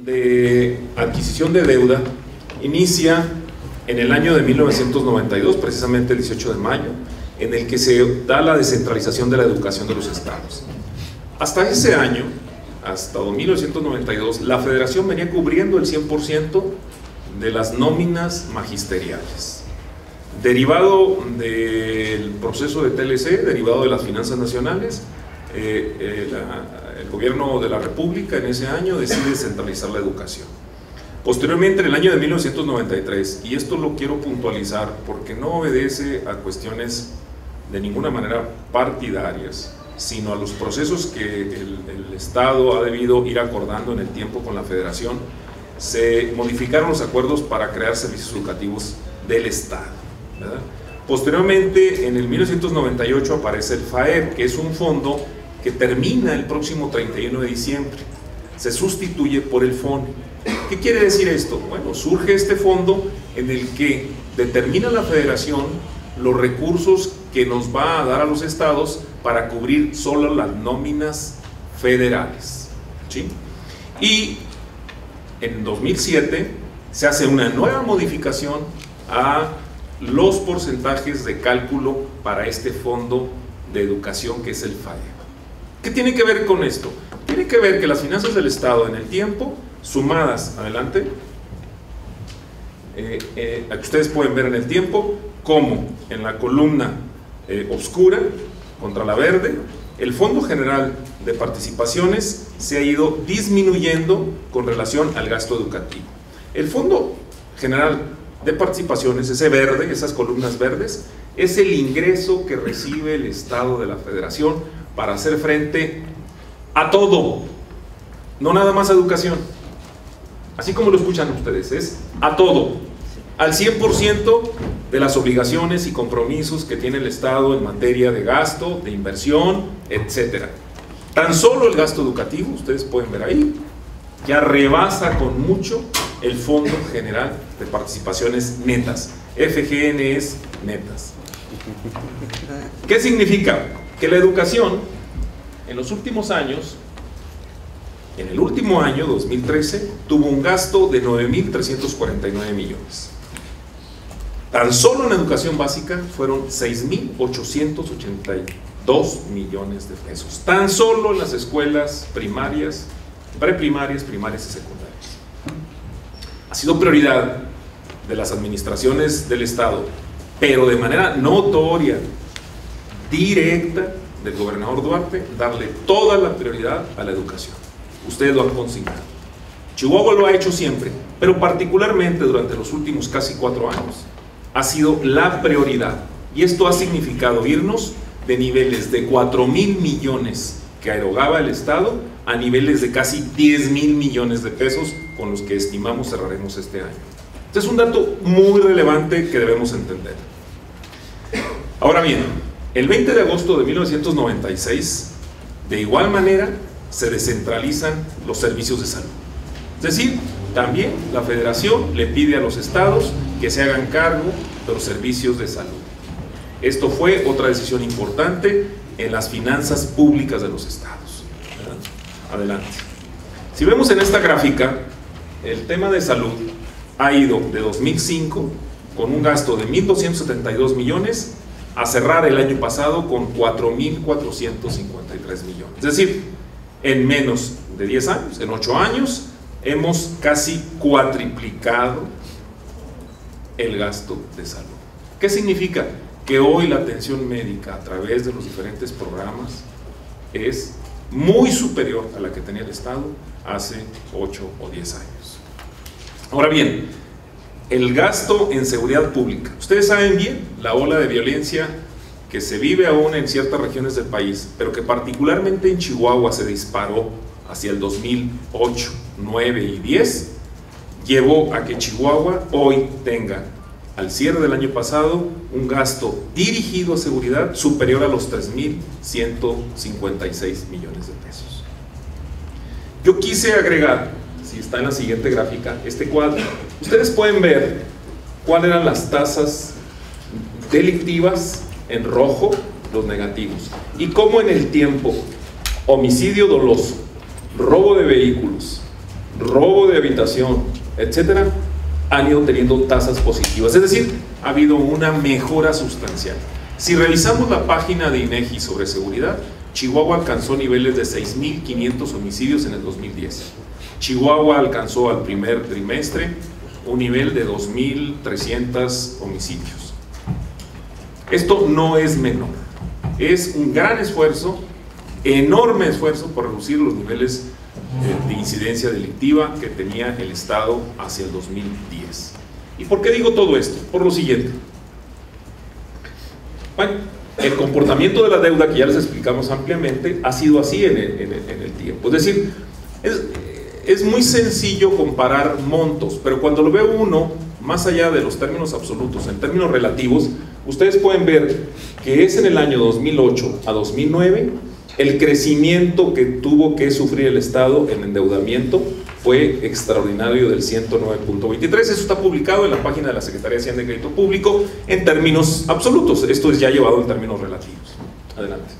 de adquisición de deuda inicia en el año de 1992, precisamente el 18 de mayo, en el que se da la descentralización de la educación de los estados. Hasta ese año, hasta 1992, la federación venía cubriendo el 100% de las nóminas magisteriales. Derivado del proceso de TLC, derivado de las finanzas nacionales, el gobierno de la República en ese año decide descentralizar la educación. Posteriormente, en el año de 1993, y esto lo quiero puntualizar porque no obedece a cuestiones de ninguna manera partidarias, sino a los procesos que el Estado ha debido ir acordando en el tiempo con la Federación, se modificaron los acuerdos para crear servicios educativos del Estado, ¿verdad? Posteriormente, en el 1998 aparece el FAEP, que es un fondo que termina el próximo 31 de diciembre. Se sustituye por el FONE. ¿Qué quiere decir esto? Bueno, surge este fondo en el que determina la Federación los recursos que nos va a dar a los estados para cubrir solo las nóminas federales, ¿sí? Y en 2007 se hace una nueva modificación a los porcentajes de cálculo para este fondo de educación que es el FAEP. ¿Qué tiene que ver con esto? Tiene que ver que las finanzas del Estado en el tiempo, sumadas, adelante, ustedes pueden ver en el tiempo cómo en la columna oscura contra la verde, el Fondo General de Participaciones se ha ido disminuyendo con relación al gasto educativo. El Fondo General de Participaciones, ese verde, esas columnas verdes, es el ingreso que recibe el Estado de la Federación para hacer frente a todo, no nada más a educación, así como lo escuchan ustedes, es a todo, al 100% de las obligaciones y compromisos que tiene el Estado en materia de gasto, de inversión, etcétera. Tan solo el gasto educativo, ustedes pueden ver ahí, ya rebasa con mucho el Fondo General de Participaciones netas, FGNs netas. ¿Qué significa? Que la educación en los últimos años, en el último año, 2013, tuvo un gasto de 9.349 millones. Tan solo en educación básica fueron 6.882 millones de pesos. Tan solo en las escuelas primarias, preprimarias, primarias y secundarias. Ha sido prioridad de las administraciones del Estado, pero de manera notoria, directa, del gobernador Duarte, darle toda la prioridad a la educación. Ustedes lo han consignado. Chihuahua lo ha hecho siempre, pero particularmente durante los últimos casi 4 años ha sido la prioridad, y esto ha significado irnos de niveles de 4.000 millones que erogaba el Estado a niveles de casi 10.000 millones de pesos con los que estimamos cerraremos este año. Este es un dato muy relevante que debemos entender. Ahora bien, el 20 de agosto de 1996, de igual manera, se descentralizan los servicios de salud. Es decir, también la Federación le pide a los estados que se hagan cargo de los servicios de salud. Esto fue otra decisión importante en las finanzas públicas de los estados. ¿Verdad? Adelante. Si vemos en esta gráfica, el tema de salud ha ido de 2005 con un gasto de 1.272 millones a cerrar el año pasado con 4.453 millones. Es decir, en menos de 10 años, en 8 años, hemos casi cuatriplicado el gasto de salud. ¿Qué significa? Que hoy la atención médica a través de los diferentes programas es muy superior a la que tenía el Estado hace 8 o 10 años. Ahora bien, el gasto en seguridad pública. Ustedes saben bien la ola de violencia que se vive aún en ciertas regiones del país, pero que particularmente en Chihuahua se disparó hacia el 2008, 9 y 10, llevó a que Chihuahua hoy tenga, al cierre del año pasado, un gasto dirigido a seguridad superior a los 3.156 millones de pesos. Yo quise agregar, si está en la siguiente gráfica, este cuadro. Ustedes pueden ver cuáles eran las tasas delictivas en rojo, los negativos, y cómo en el tiempo homicidio doloso, robo de vehículos, robo de habitación, etcétera, han ido teniendo tasas positivas. Es decir, ha habido una mejora sustancial. Si revisamos la página de INEGI sobre seguridad, Chihuahua alcanzó niveles de 6.500 homicidios en el 2010. Chihuahua alcanzó al primer trimestre un nivel de 2.300 homicidios. Esto no es menor, es un gran esfuerzo, enorme esfuerzo por reducir los niveles de incidencia delictiva que tenía el Estado hacia el 2010. ¿Y por qué digo todo esto? Por lo siguiente. Bueno, el comportamiento de la deuda, que ya les explicamos ampliamente, ha sido así en el tiempo. Es decir, es muy sencillo comparar montos, pero cuando lo ve uno, más allá de los términos absolutos, en términos relativos, ustedes pueden ver que es en el año 2008 a 2009, el crecimiento que tuvo que sufrir el Estado en endeudamiento fue extraordinario del 109.23. Eso está publicado en la página de la Secretaría de Hacienda y Crédito Público en términos absolutos. Esto es ya llevado en términos relativos. Adelante.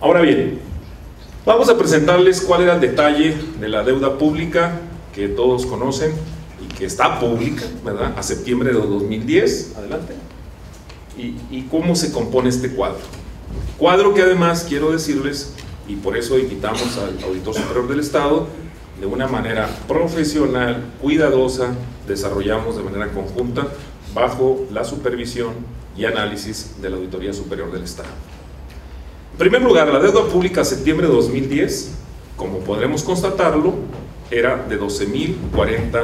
Ahora bien, vamos a presentarles cuál era el detalle de la deuda pública que todos conocen y que está pública, ¿verdad? A septiembre de 2010. Adelante. Y cómo se compone este cuadro. Cuadro que además quiero decirles, y por eso invitamos al Auditor Superior del Estado, de una manera profesional, cuidadosa, desarrollamos de manera conjunta bajo la supervisión y análisis de la Auditoría Superior del Estado. En primer lugar, la deuda pública a septiembre de 2010, como podremos constatarlo, era de 12.040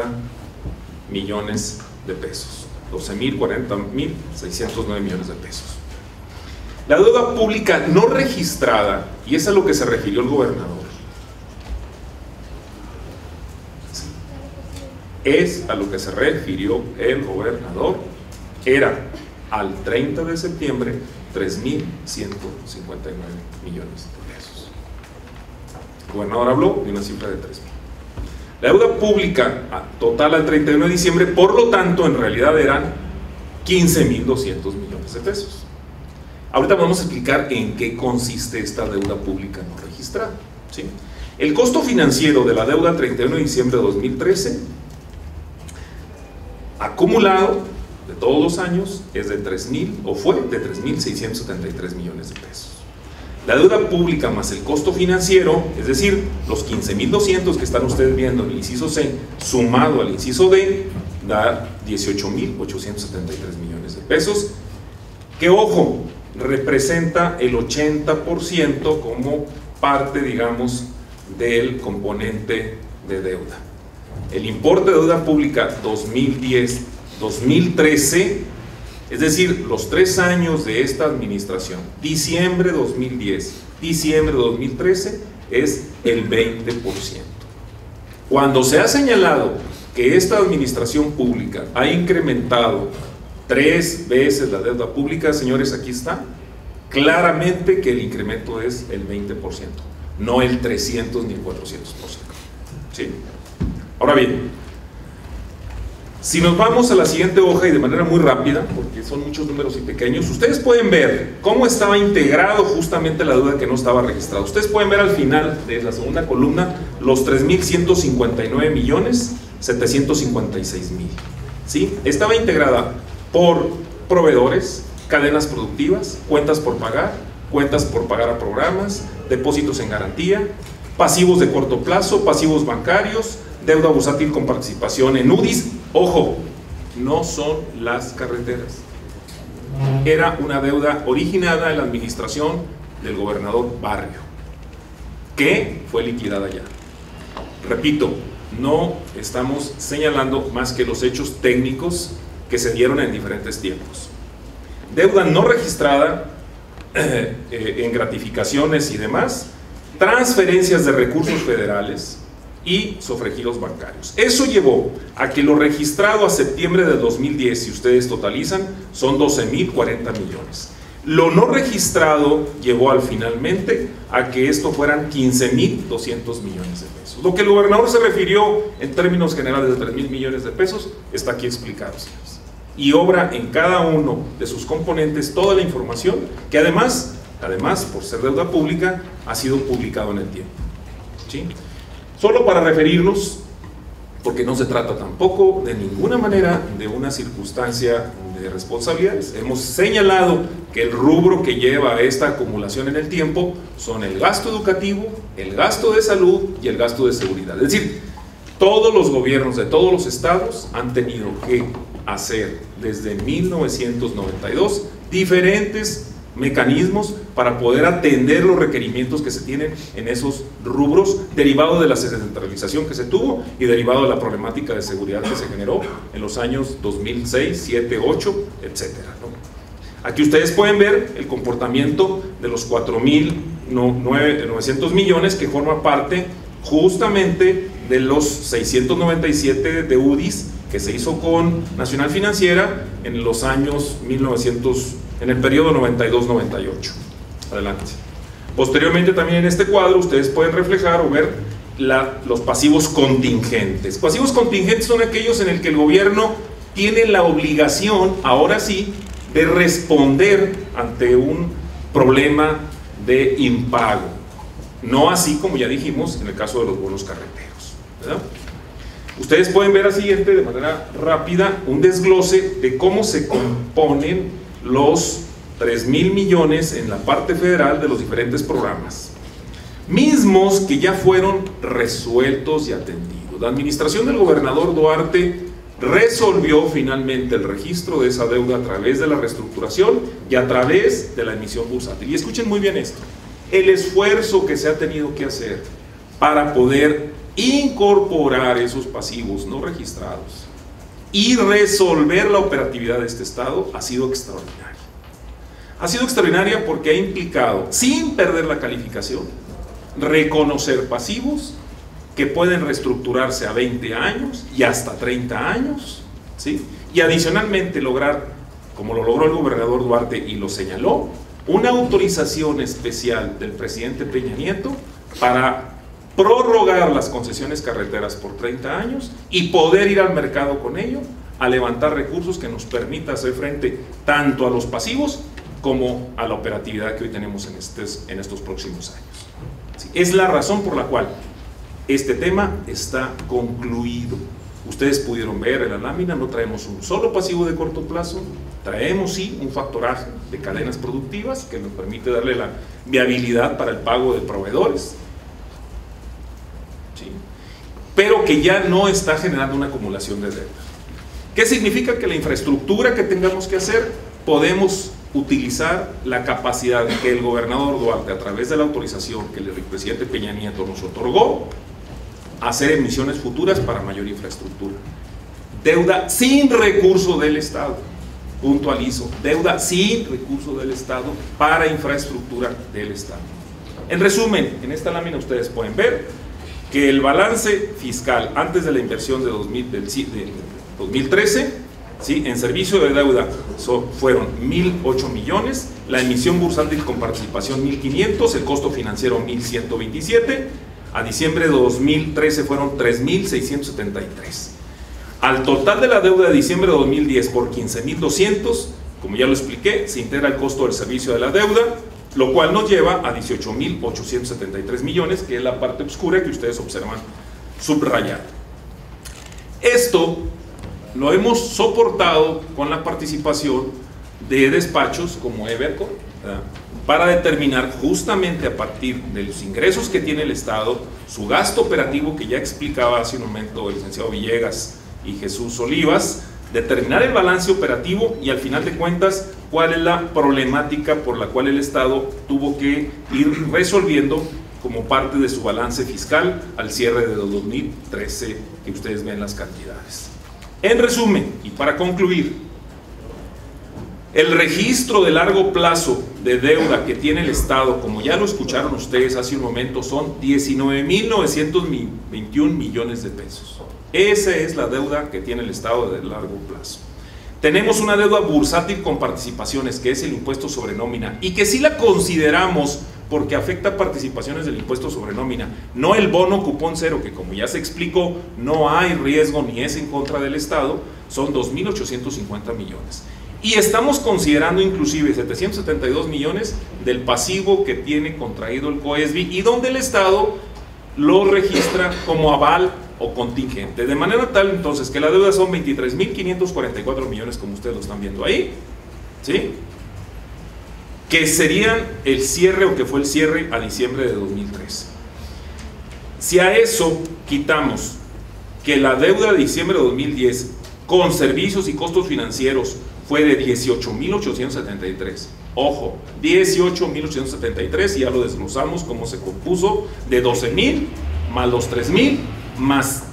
millones de pesos. 12.040.609 millones de pesos. La deuda pública no registrada, y es a lo que se refirió el gobernador, era al 30 de septiembre 3.159 millones de pesos. El gobernador habló de una cifra de 3.000. La deuda pública total al 31 de diciembre, por lo tanto, en realidad eran 15.200 millones de pesos. Ahorita vamos a explicar en qué consiste esta deuda pública no registrada, ¿sí? El costo financiero de la deuda al 31 de diciembre de 2013, acumulado de todos los años, es de 3.000, o fue de 3.673 millones de pesos. La deuda pública más el costo financiero, es decir, los 15.200 que están ustedes viendo en el inciso C, sumado al inciso D, da 18.873 millones de pesos, que, ojo, representa el 80% como parte, digamos, del componente de deuda. El importe de deuda pública 2010-2013, es decir, los 3 años de esta administración, diciembre 2010, diciembre 2013, es el 20%. Cuando se ha señalado que esta administración pública ha incrementado 3 veces la deuda pública, señores, aquí está, claramente que el incremento es el 20%, no el 300 ni el 400%. ¿Sí? Ahora bien, si nos vamos a la siguiente hoja y de manera muy rápida, porque son muchos números y pequeños, ustedes pueden ver cómo estaba integrado justamente la deuda que no estaba registrada. Ustedes pueden ver al final de la segunda columna los 3.159.756.000. ¿Sí? Estaba integrada por proveedores, cadenas productivas, cuentas por pagar a programas, depósitos en garantía, pasivos de corto plazo, pasivos bancarios, deuda bursátil con participación en UDIs. Ojo, no son las carreteras. Era una deuda originada en la administración del gobernador Barrio, que fue liquidada ya. Repito, no estamos señalando más que los hechos técnicos que se dieron en diferentes tiempos. Deuda no registrada en gratificaciones y demás, transferencias de recursos federales y sofregiros bancarios. Eso llevó a que lo registrado a septiembre de 2010, si ustedes totalizan, son 12.040 millones. Lo no registrado llevó finalmente a que esto fueran 15.200 millones de pesos. Lo que el gobernador se refirió en términos generales de 3.000 millones de pesos está aquí explicado, señores. Y obra en cada uno de sus componentes toda la información que además por ser deuda pública, ha sido publicado en el tiempo. ¿Sí? Solo para referirnos, porque no se trata tampoco de ninguna manera de una circunstancia de responsabilidades. Hemos señalado que el rubro que lleva a esta acumulación en el tiempo son el gasto educativo, el gasto de salud y el gasto de seguridad. Es decir, todos los gobiernos de todos los estados han tenido que hacer desde 1992 diferentes mecanismos para poder atender los requerimientos que se tienen en esos rubros, derivado de la descentralización que se tuvo y derivado de la problemática de seguridad que se generó en los años 2006, 7, 8, etcétera, ¿no? Aquí ustedes pueden ver el comportamiento de los 4.900 millones que forma parte justamente de los 697 de UDIs que se hizo con Nacional Financiera en los años 1900, en el periodo 92-98. Adelante. Posteriormente también en este cuadro ustedes pueden reflejar o ver los pasivos contingentes. Pasivos contingentes son aquellos en el que el gobierno tiene la obligación, ahora sí, de responder ante un problema de impago. No así como ya dijimos en el caso de los bonos carreteros, ¿verdad? Ustedes pueden ver al siguiente, de manera rápida, un desglose de cómo se componen los 3.000 millones en la parte federal de los diferentes programas, mismos que ya fueron resueltos y atendidos. La administración del gobernador Duarte resolvió finalmente el registro de esa deuda a través de la reestructuración y a través de la emisión bursátil. Y escuchen muy bien esto: el esfuerzo que se ha tenido que hacer para poder incorporar esos pasivos no registrados y resolver la operatividad de este estado ha sido extraordinaria. Ha sido extraordinaria porque ha implicado, sin perder la calificación, reconocer pasivos que pueden reestructurarse a 20 años y hasta 30 años, ¿sí? Y adicionalmente lograr, como lo logró el gobernador Duarte y lo señaló, una autorización especial del presidente Peña Nieto para prorrogar las concesiones carreteras por 30 años y poder ir al mercado con ello a levantar recursos que nos permita hacer frente tanto a los pasivos como a la operatividad que hoy tenemos en estos próximos años. ¿Sí? Es la razón por la cual este tema está concluido. Ustedes pudieron ver en la lámina, no traemos un solo pasivo de corto plazo, traemos sí un factoraje de cadenas productivas que nos permite darle la viabilidad para el pago de proveedores, ¿sí? Pero que ya no está generando una acumulación de deuda. ¿Qué significa? Que la infraestructura que tengamos que hacer, podemos utilizar la capacidad que el gobernador Duarte, a través de la autorización que el presidente Peña Nieto nos otorgó, hacer emisiones futuras para mayor infraestructura. Deuda sin recurso del Estado, puntualizo, deuda sin recurso del Estado para infraestructura del Estado. En resumen, en esta lámina ustedes pueden ver que el balance fiscal antes de la inversión de 2013, ¿sí?, en servicio de deuda fueron 1.008 millones, la emisión bursátil con participación 1.500, el costo financiero 1.127, a diciembre de 2013 fueron 3.673. Al total de la deuda de diciembre de 2010 por 15.200, como ya lo expliqué, se integra el costo del servicio de la deuda, lo cual nos lleva a 18.873 millones, que es la parte oscura que ustedes observan subrayada. Esto lo hemos soportado con la participación de despachos como Evercore, ¿verdad?, para determinar justamente a partir de los ingresos que tiene el Estado, su gasto operativo que ya explicaba hace un momento el licenciado Villegas y Jesús Olivas, determinar el balance operativo y al final de cuentas cuál es la problemática por la cual el Estado tuvo que ir resolviendo como parte de su balance fiscal al cierre de 2013, que ustedes ven las cantidades. En resumen, y para concluir, el registro de largo plazo de deuda que tiene el Estado, como ya lo escucharon ustedes hace un momento, son 19.921 millones de pesos. Esa es la deuda que tiene el Estado de largo plazo. Tenemos una deuda bursátil con participaciones, que es el impuesto sobre nómina, y que sí la consideramos porque afecta participaciones del impuesto sobre nómina, no el bono cupón cero, que como ya se explicó, no hay riesgo ni es en contra del Estado, son 2.850 millones. Y estamos considerando inclusive 772 millones del pasivo que tiene contraído el COESBI y donde el Estado lo registra como aval o contingente, de manera tal entonces que la deuda son 23.544 millones, como ustedes lo están viendo ahí, ¿sí?, que serían el cierre, o que fue el cierre a diciembre de 2013. Si a eso quitamos que la deuda de diciembre de 2010 con servicios y costos financieros fue de 18.873, ojo, 18.873, y ya lo desglosamos cómo se compuso, de 12.000 más los 3.000 más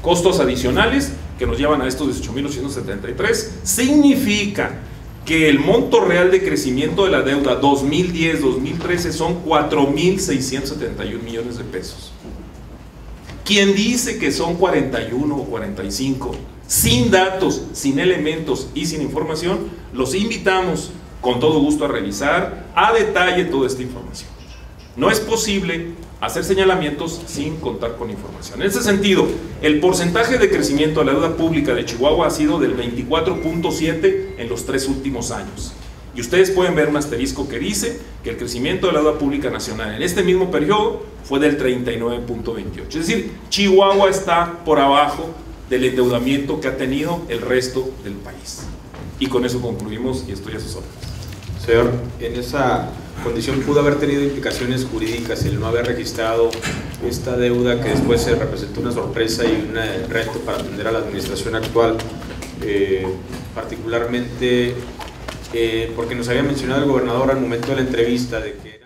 costos adicionales que nos llevan a estos 18.873, significa que el monto real de crecimiento de la deuda 2010-2013 son 4.671 millones de pesos. Quien dice que son 41 o 45, sin datos, sin elementos y sin información, los invitamos con todo gusto a revisar a detalle toda esta información. No es posible hacer señalamientos sin contar con información. En ese sentido, el porcentaje de crecimiento de la deuda pública de Chihuahua ha sido del 24.7 en los 3 últimos años. Y ustedes pueden ver un asterisco que dice que el crecimiento de la deuda pública nacional en este mismo periodo fue del 39.28. Es decir, Chihuahua está por abajo del endeudamiento que ha tenido el resto del país. Y con eso concluimos y estoy a sus órdenes. Señor, en esa condición pudo haber tenido implicaciones jurídicas el no haber registrado esta deuda, que después se representó una sorpresa y un reto para atender a la administración actual, particularmente porque nos había mencionado el gobernador al momento de la entrevista de que